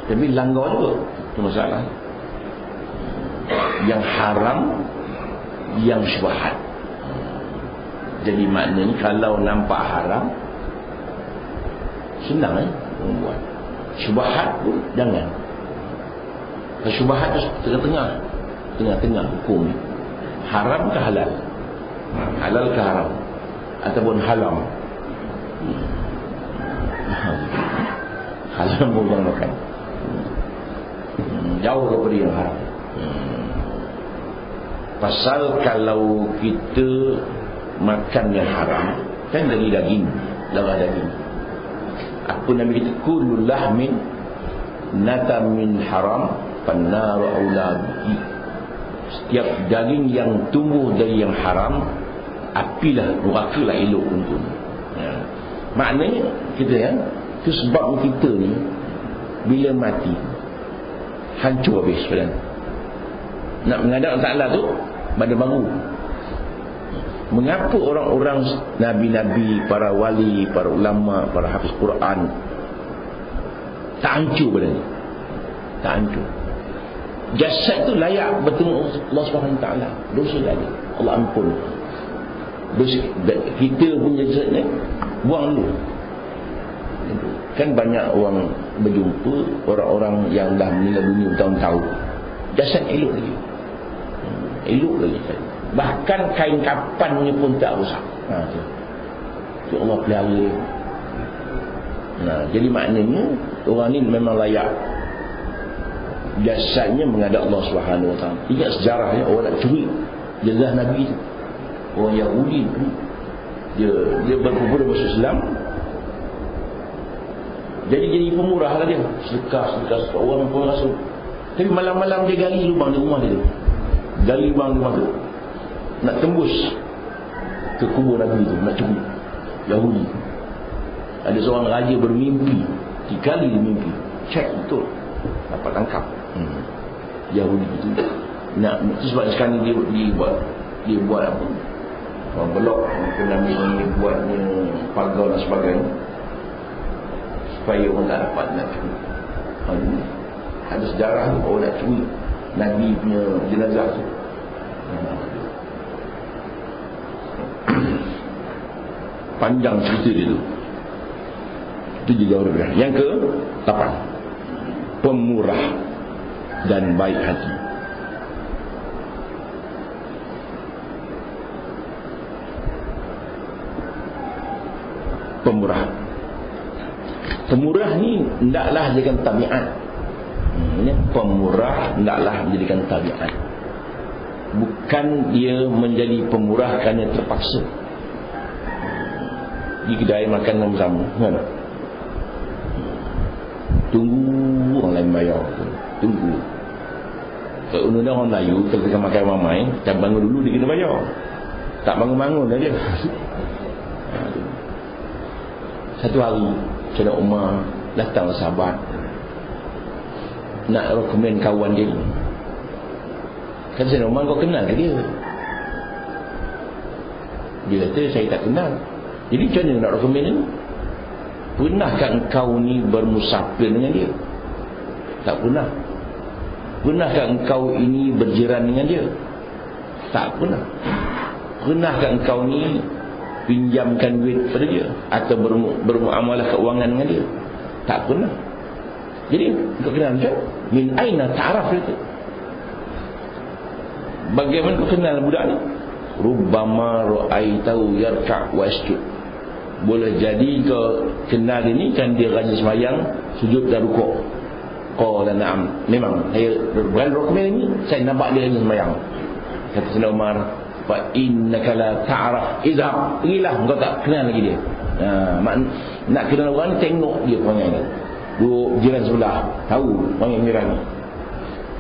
Tapi langgar juga, itu masalah. Yang haram, yang syubhat. Jadi maknanya kalau nampak haram, senang membuat. Syubhat pun jangan. Syubhat tu tengah-tengah hukum ni. Haram ke halal? Halal ke haram? Ataupun halam? Halam pun jangan makan. Jauh daripada yang haram. Pasal kalau kita makan yang haram, kan dari daging, darah daging. Apa Nabi kata? Kullu lahmin nata min haram fannar aulabi. Setiap daging yang tumbuh dari yang haram, apilah, nerakalah elok untuknya. Maknanya kita itu sebab kita ni bila mati hancur habis sebenarnya. Nak menghadap Ta'ala tu pada baru. Mengapa orang-orang Nabi-Nabi, para wali, para ulama, para hafiz Quran tak hancur pada ni? Tak hancur. Jasad tu layak bertemu Allah SWT. Dosa dia ada, Allah ampun. Dosa kita punya jasad ni buang dulu. Kan banyak orang berjumpa orang-orang yang dah meninggal dunia bertahun-tahun, jasad elok lagi. Elok lagi. Bahkan kain kapannya pun tak rosak. Tu Allah pelihara dia. Jadi maknanya orang ni memang layak jasadnya menghadap Allah Subhanahu Wa Taala. Ingat sejarahnya orang nak curi jenazah Nabi tu. Orang Yahudi tu dia berkubur masuk Islam. Jadi pemurah lah dia. Sedekah orang pun rasa. Tapi malam-malam dia gali lubang di rumah dia tu. Gali lubang di rumah tu, nak tembus ke kubur Nabi tu, nak curi. Yahudi. Ada seorang raja bermimpi, 3 kali dia mimpi, cek betul, dapat tangkap. Yahudi itu nak, sebab sekarang dia buat apa, orang belok Nabi ni, buatnya pagar dan sebagainya supaya orang tak dapat nak curi. Ada sejarah tu, orang nak curi Nabi punya jenazah tu. Panjang cerita dia tu. Itu juga orang. Yang ke-8, pemurah dan baik hati. Pemurah ni hendaklah jadikan tabiat. Pemurah hendaklah menjadikan tabiat. Bukan dia menjadi pemurah kerana terpaksa. Di kedai makan sama kan? Tunggu orang lain bayar. Tunggu. Kalau undang orang Melayu, kalau kita makan ramai, kita bangun dulu dia kena bayar. Tak bangun-bangun dah dia. Satu hari Sayyidina Umar datang sahabat nak rekomen kawan dia. Kan Sayyidina Umar, kau kenal ke dia? Dia kata, saya tak kenal. Jadi macam mana nak rekomen ni? Pernahkah engkau ni bermusafir dengan dia? Tak pernah. Pernahkah engkau ini berjiran dengan dia? Tak pernah. Pernahkah engkau ni pinjamkan duit pada dia atau bermuamalah keuangan dengan dia? Tak pernah. Jadi untuk kenal macam min aina ta'raf itu. Bagaimana kau kenal budak ni? Rubbama ra'aitahu yarka' wa yasjud. Boleh jadi kau kenal ini kan dia rajin sembahyang, sujud dan rukuk. Qala na'am. Memang saya berani ini saya nampak dia rajin sembahyang. Kata Sayyidina Umar, fa innaka la ta'raf idza qilah, engkau tak kenal lagi dia. Nak kenal orang ni tengok dia perangai ni. Duduk jiran sebelah, tahu perangai jiran ni.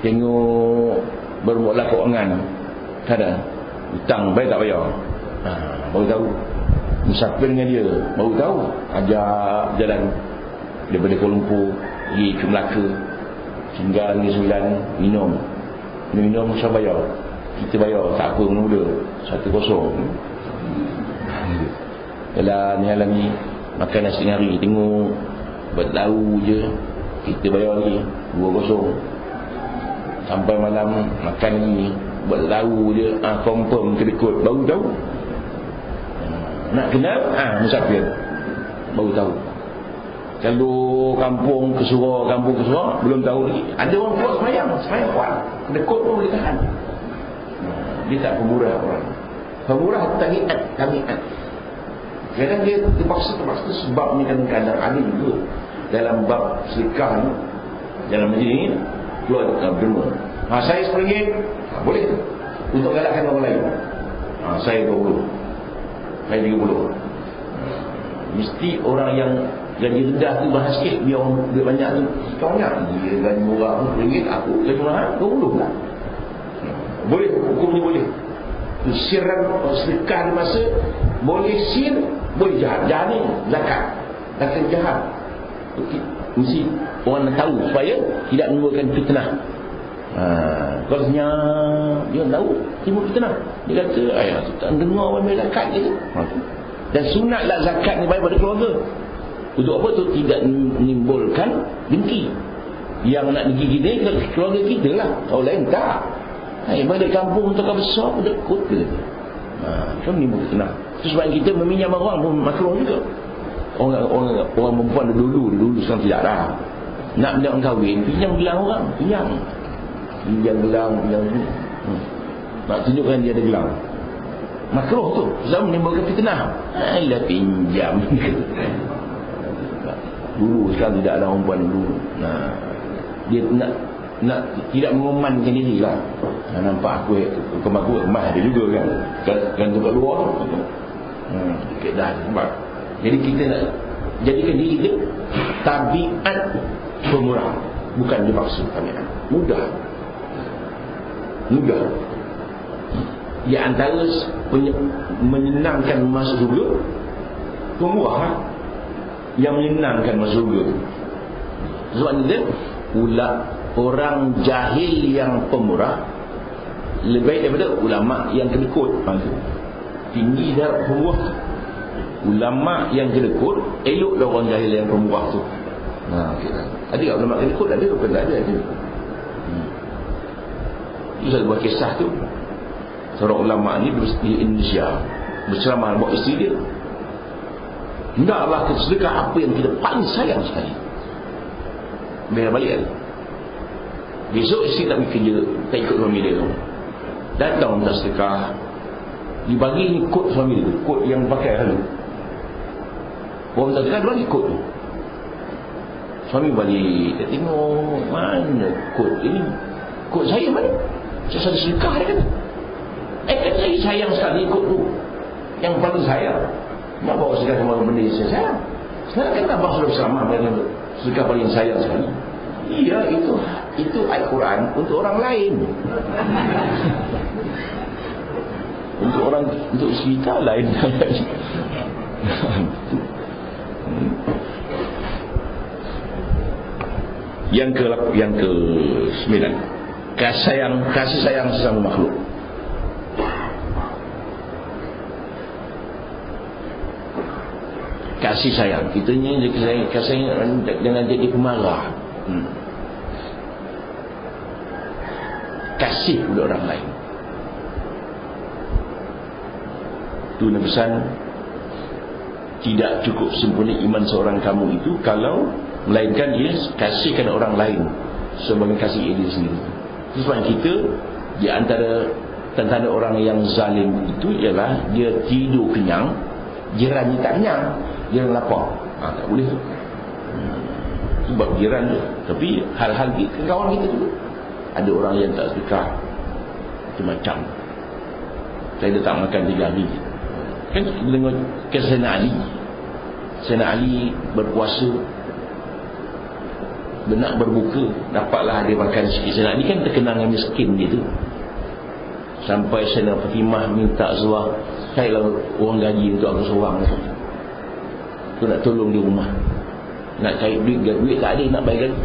Tengok bermuamalah keuangan. Kadang hutang bayar tak bayar. Baru tahu. Musafir dengan dia baru tahu. Ajak jalan daripada Kuala Lumpur pergi ke Melaka, tinggal Negeri Sembilan, minum siapa bayar? Kita bayar, tak apa muda 1-0. Jalan ni makan nasi hari, tengok buat tahu je, kita bayar lagi 2-0. Sampai malam makan lagi, buat tahu je, confirm kedekut, baru tahu. Nak kenal, musafir baru tahu. Kalau kampung ke surau belum tahu lagi. Ada orang kuat semayang kuat, kedekut pun boleh tahan. Dia tak pemurah orang. Pemurah tabiat. Kadang dia terpaksa sebab ni kadang-kadang ada juga dalam bab sedekah ni, dalam majlis ni keluar derma. Saya RM10, boleh tu untuk galakkan orang lain. Saya 20, saya 30. Mesti orang yang gaji rendah tu bahas sikit, biar orang duit banyak tu kau banyak. Dia gaji murah RM10, aku gaji mahal 20 lah. Boleh, hukum ni boleh. Siran sedekah masa boleh sir, boleh jahat. Jahat ni zakat jahat. Mesti orang nak tahu supaya tidak menimbulkan fitnah. Kalau dia tahu timbul fitnah, dia kata ayah tak dengar orang ambil zakat je. Dan sunatlah zakat ni baik pada keluarga. Untuk apa tu? Tidak menimbulkan dengki. Yang nak dengki kita keluarga kita lah, orang lain tak. Balik kampung untuk besar pun dekut ke. Kan ni bukan kenal. Itu sebab kita meminjam orang pun makruh juga. Orang perempuan dulu sekarang tidak dah. Nak benda orang kahwin, pinjam gelang orang, pinjam gelang. Nak tunjukkan dia ada gelang. Makruh tu, sebab menimbulkan fitnah. Dah pinjam. Dulu sekarang tidak ada perempuan dulu. Dia nak tidak mengomankan diri lah. Nampak aku emas ada juga kan tu kat luar tu. Keadaan sebab jadi kita nak jadikan diri kita tabiat pemurah, bukan dipaksa tabiat. Mudah. Di antara menyenangkan masuk surga, pemurah yang menyenangkan masuk surga. Sebab itu orang jahil yang pemurah lebih baik daripada ulama yang kedekut. Tinggi darab pemurah. Ulama yang kedekut eloklah orang jahil yang pemurah tu. Ada tak ulama kedekut? Ada bukan tak ada. Itu saya buat kisah tu. Seorang ulama ni di Indonesia berceramah buat isteri dia. Hendaklah kita sedekah apa yang kita paling sayang sekali. Biar balik kan. Besok isteri tak pergi kerja, tak ikut suami dia. Datang minta sedekah, dibagi kod suami dia, kod yang pakai lalu. Orang minta sedekah, dia ikut tu. Suami balik, dia tengok mana kod ini. Kod saya mana? Saya sedekah dia kata. Kan saya sayang sekali kod tu, yang paling sayang. Nak bawa sedekah semua benda yang saya sayang. Sekarang kan Abang sudah bersama dengan sedekah paling sayang sekali. Iya, itu Al-Quran untuk orang lain. Untuk kita lain. Yang ke-9, kasih sayang sesama makhluk. Kasih sayang, kita ni kasih sayang jangan jadi pemarah. Kasih kepada orang lain. Itu pesan tidak cukup sempurna iman seorang kamu itu kalau melainkan dia kasihkan orang lain sebagai kasih dia sendiri. Sebab kita di antara tanda orang yang zalim itu ialah dia tidur kenyang, jirannya tak kenyang, jiran lapar. Tak boleh tu. Sebab jiran tu. Tapi hal-hal kawan kita tu ada orang yang tak suka macam saya dah tak makan 3 hari. Kan kita dengar kisah Sayyidina Ali. Sayyidina Ali berpuasa, nak berbuka, dapatlah dia makan sikit. Sayyidina Ali kan terkenal dengan miskin dia tu. Sampai Sayyidina Fatimah minta Zuhar, carilah orang gaji untuk aku seorang tu nak tolong di rumah, nak cari duit tak ada, nak bayar gaji.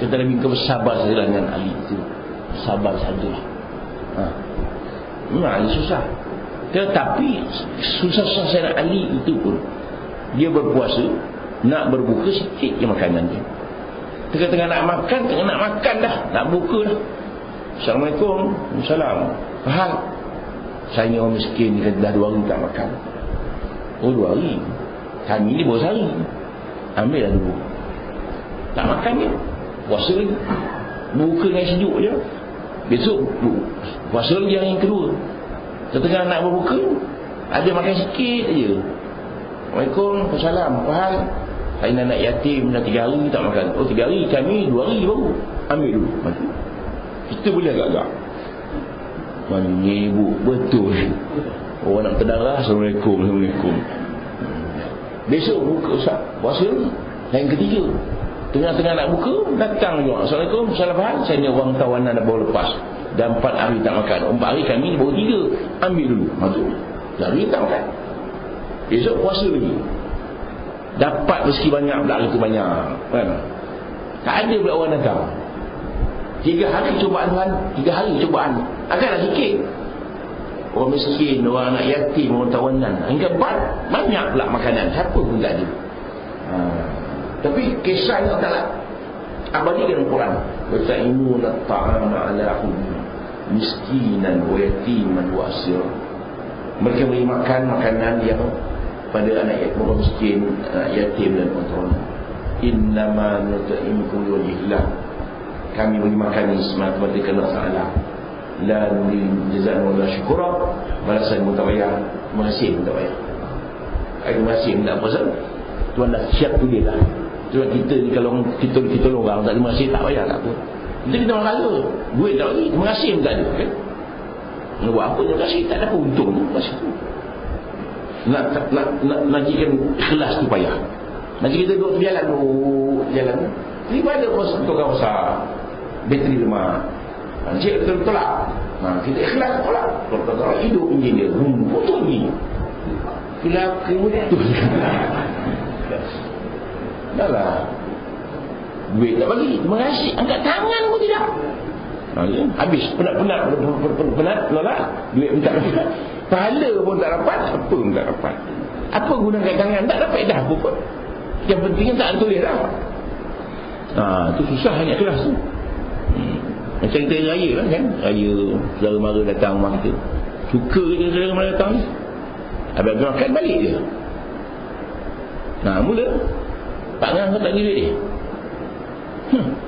Kata Nabi, kau bersabar sajalah dengan Ali itu, sabar sajalah. Memang Ali susah, tetapi susah-susah Sayyidina Ali itu pun dia berpuasa, nak berbuka sikit je makanan dia. Tengah-tengah nak makan dah, nak buka dah. Assalamualaikum. Waalaikumsalam. Faham? Saya ni orang miskin, dia dah 2 hari tak makan. Oh 2 hari. Kami ni baru sehari. Ambil dah dulu. Tak makan dia, puasa lagi. Buka dengan sejuk je. Besok puasa lagi yang kedua. Setengah nak berbuka, ada makan sikit je. Waalaikumsalam. Faham? Saya anak yatim dah 3 hari tak makan. Oh 3 hari, kami 2 hari baru. Ambil dulu. Mati. Kita boleh agak-agak menyibuk betul. Orang nak terdarah, Assalamualaikum. Besok buka Ustaz, puasa yang ketiga. Tengah-tengah nak buka, datang juga, Assalamualaikum, salah faham, saya ni orang tawanan dah baru lepas, dah 4 hari tak makan. 4 hari kami baru 3. Ambil dulu. Masuk 3 hari tak makan. Besok puasa lagi, dapat rezeki banyak pula, itu banyak kan? Tak ada pula orang datang. 3 hari cubaan Tuhan, 3 hari cubaan. Agaklah sikit. Orang miskin, orang anak yatim, orang tawanan, hingga banyak pula makanan, siapa pun tak ada. Tapi kisah ini tak abadi dalam Quran. Wata'imuna ta'ama ala hubbi miskinan wa yatiman wa asir. Mereka beri makan makanan yang pada anak yatim, orang miskin, anak yatim dan orang tawanan. Innama nut'imukum liwajhillah. Kami beri makan ini semata-mata kerana Allah. La nuridu jazaan wala syukura. Balasan pun tak bayar, masih pun tak bayar. Ada masih pun tak pasal Tuhan dah siap tu dia lah. Sebab kita ni kalau kita tolong orang tak ada masih, tak bayar tak apa. Kita orang kaya, duit tak lagi, terima kasih pun tak ada kan? Nak buat apa terima kasih, tak ada apa untung kasih tu. Nak jadikan ikhlas tu payah. Nanti kita duduk jalan ni pada tukang besar bateri lemah, cik betul tolak. Kita ikhlas tolak. Kalau hidup engineer betul ni bila kemudian dah lah duit tak bagi, terima kasih, angkat tangan pun tidak. Habis penat tolak, duit pun tak dapat, pahala pun tak dapat, apa pun tak dapat. Apa guna angkat tangan, tak dapat dah apa pun. Yang pentingnya tak ada tulis dah. Tu susah hanya kelas tu. Macam kita raya lah kan, raya saudara mara datang rumah kita, suka je saudara mara datang ni, habis makan balik je. Mula Pak Ngah kau tak bagi duit dia,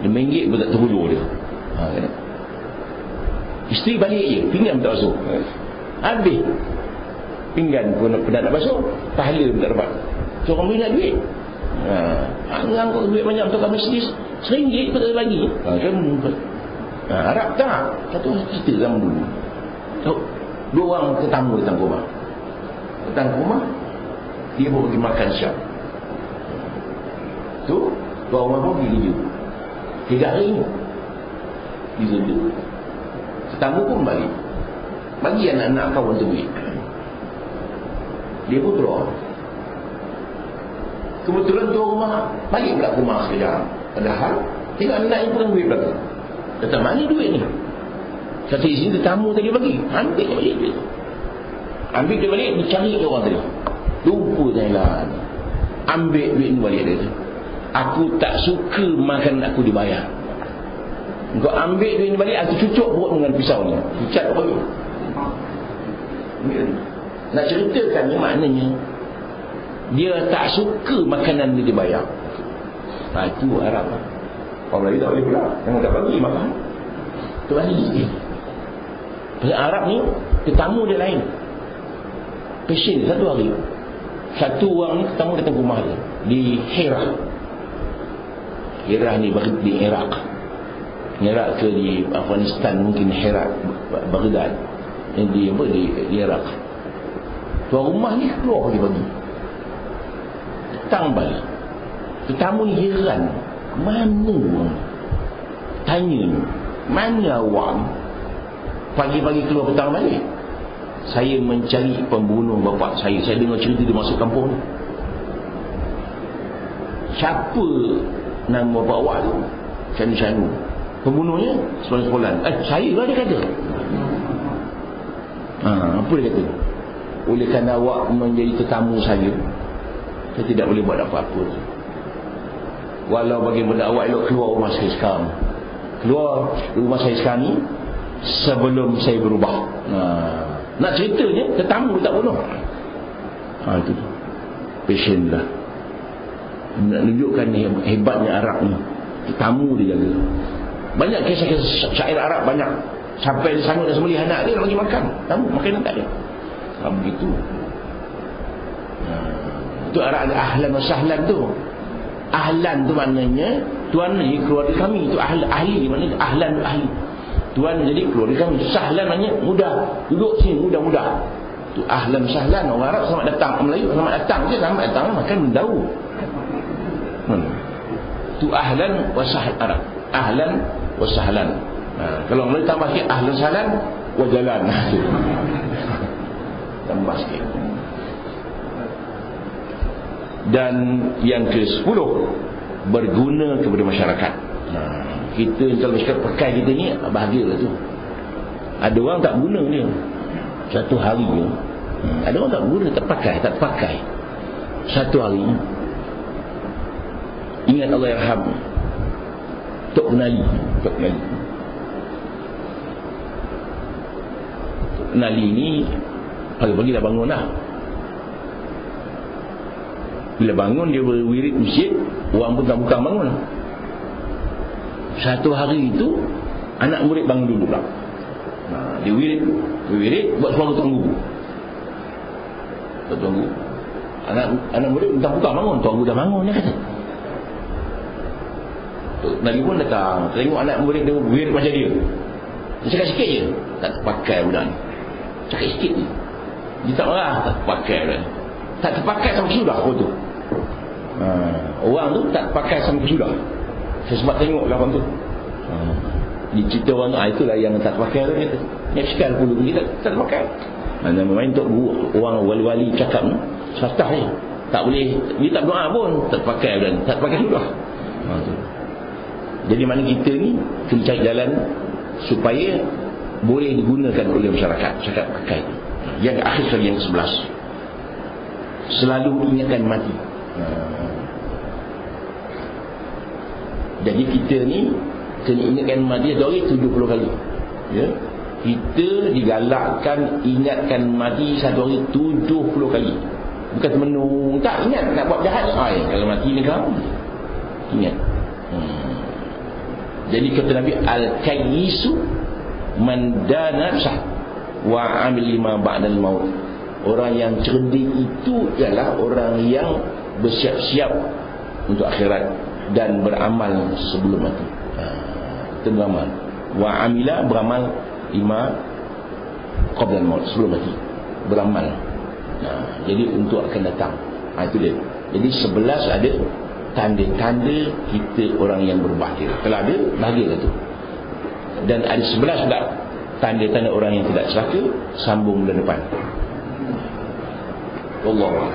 RM5 pun tak terhulur dia. Kan? Isteri balik je, pinggan pun tak basuh. Habis pinggan pun penat nak basuh, pahala pun tak dapat. So orang boleh nak duit. Pak Ngah kau duit banyak untuk kami sendiri, RM1 pun tak bagi. Kan Arab tak. Satu cerita zaman dulu. Dua orang tetamu datang ke rumah. Dia pun pergi makan siap. Tu dua orang pun pergi kerja 3 hari ni. Dia kerja. Tetamu pun bagi anak-anak kawan tu duit. Dia pun keluar. Kebetulan tu rumah balik pula rumah sekejap. Padahal tengok anak yang pegang duit belakang. Kata mana duit ni? Kata di sini tetamu tadi bagi. Ambil balik duit. Ambil duit balik, dicari orang tadi. Lupa saya. Ambil duit ni balik dia. Aku tak suka makan aku dibayar. Kau ambil duit ni balik, aku cucuk perut dengan pisau ni. Cucat apa tu? Nak ceritakan ni maknanya dia tak suka makanan dia dibayar. Itu Arab lah. Orang Melayu tak boleh pula. Jangan tak bagi makan. Terbalik. Pasal Arab ni tetamu dia lain. Passion satu hari. Satu orang ni tetamu datang ke rumah dia di Hira. Hira ni di Iraq. Iraq ke di Afghanistan, mungkin Hira, Baghdad. Di Iraq. Tuan rumah ni keluar pagi-pagi. Datang balik. Tetamu ni heran. Mana orang? Tanya ni, mana awak? Pagi-pagi keluar petang balik. Saya mencari pembunuh bapa saya. Saya dengar cerita dia masuk kampung ni. Siapa nama bapa awak tu? Syanu. Pembunuhnya sekolah-sekolah. Saya lah dia kata. Apa dia kata? Oleh kerana awak menjadi tetamu saya tidak boleh buat apa-apa. Walau bagaimana awak elok keluar rumah saya sekarang. Keluar rumah saya sekarang ni sebelum saya berubah. Nak ceritanya tetamu tak bunuh. Itu passion lah. Nak tunjukkan hebatnya Arab ni. Tetamu dia jaga. Banyak kisah-kisah syair Arab banyak. Sampai dia sanggup nak sembelih anak dia nak bagi makan. Tamu makanan tak ada. Begitu. Itu Arab ahlan wa sahlan tu. Ahlan tu maknanya tuan ni keluarga kami. Itu ahli maknanya ahlan tu ahli. Tuan jadi keluarga kami. Sahlan maknanya mudah. Duduk sini mudah-mudah. Itu ahlan sahlan. Orang Arab selamat datang. Orang Melayu selamat datang je. Selamat datang makan mendahu. Itu ahlan wa sahlan Arab. Ahlan wa sahlan. Kalau Melayu tambah sikit ahlan sahlan wa jalan. Tambah sikit. Dan yang ke-10, berguna kepada masyarakat. Kita kalau cakap pakai kita ni bahagialah tu. Ada orang tak guna dia. Satu hari dia. Ada orang tak guna, tak pakai. Satu hari ingat Allah yarham Tok Penali. Penali ni pagi-pagi dah bangun lah. Bila bangun dia berwirid masjid, orang pun tak bukan bangun. Satu hari itu anak murid bangun dulu pula. Dia wirid buat suara tunggu. Anak murid tak buka bangun, tunggu dah bangun dia kata. Nabi pun datang, tengok anak murid dia wirid macam dia. Dia cakap sikit je, tak terpakai budak ni. Cakap sikit je. Dia tak marah, tak terpakai budak ni. Tak terpakai sampai sudah tu. Orang tu tak pakai sampai sudah. Saya sempat tengok lah orang tu. Dia cerita orang tu, itulah yang tak pakai tu. Yang sekal puluh dia tak pakai. Mana main untuk orang wali-wali cakap ni satah ni. Tak boleh, dia tak doa pun tak pakai dan tak pakai sudah. Jadi mana kita ni kena cari jalan supaya boleh digunakan oleh masyarakat. Cakap pakai. Yang akhir sekali yang ke-11, selalu ingatkan mati. Jadi kita ni kena ingatkan mati satu hari 70 kali. Ya. Kita digalakkan ingatkan mati satu hari 70 kali. Bukan menung, tak ingat nak buat jahat. Kalau mati ni kamu ingat. Jadi kata Nabi, al-kayyisu man dana nafsah wa amil lima ba'dal maut. Orang yang cerdik itu ialah orang yang bersiap-siap untuk akhirat dan beramal sebelum mati. Itu beramal. Wa amila, beramal lima qabla al-maut, sebelum mati beramal. Jadi untuk akan datang. Itu dia. Jadi 11 ada tanda-tanda kita orang yang berbahagia. Kalau ada, bahagialah tu. Dan ada 11 pula tanda-tanda orang yang tidak celaka. Sambung bulan depan. Allah.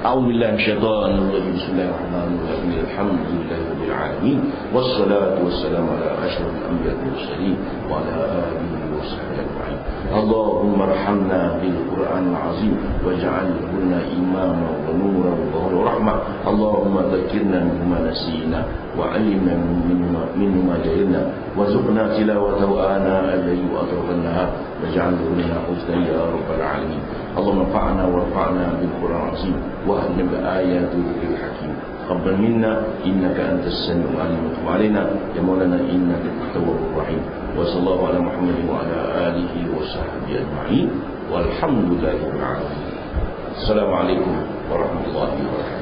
A'udzubillahi minasyaitonir rajim. Bismillahirrahmanirrahim. Alhamdulillahi rabbil alamin. Wassalatu wassalamu ala asyrafil anbiya'i wal mursalin wa ala alihi wa sahbihi ajma'in. Allahumma arhamna bil Qur'anil azim waj'alhu lana imama wa nuran wa rahmah. Allahumma dhakkirna bima nasina wa 'allimna mimma jahilna warzuqna tilawatahu ana al-layli wa atrafan nahar waj'alhu lana hujjatan ya rabbal alamin. Allahumma fa'na warfa'na bil Qur'an azim wa ahlim bi ayati dhikril hakim. Taqabbal minna innaka antas samiul alim wa tub alaina ya maulana innaka tawwabur rahim. Wa sallallahu ala Muhammadin wa ala alihi wa sahbihi ajma'in walhamdulillahi rabbil alamin. Assalamualaikum warahmatullahi wabarakatuh.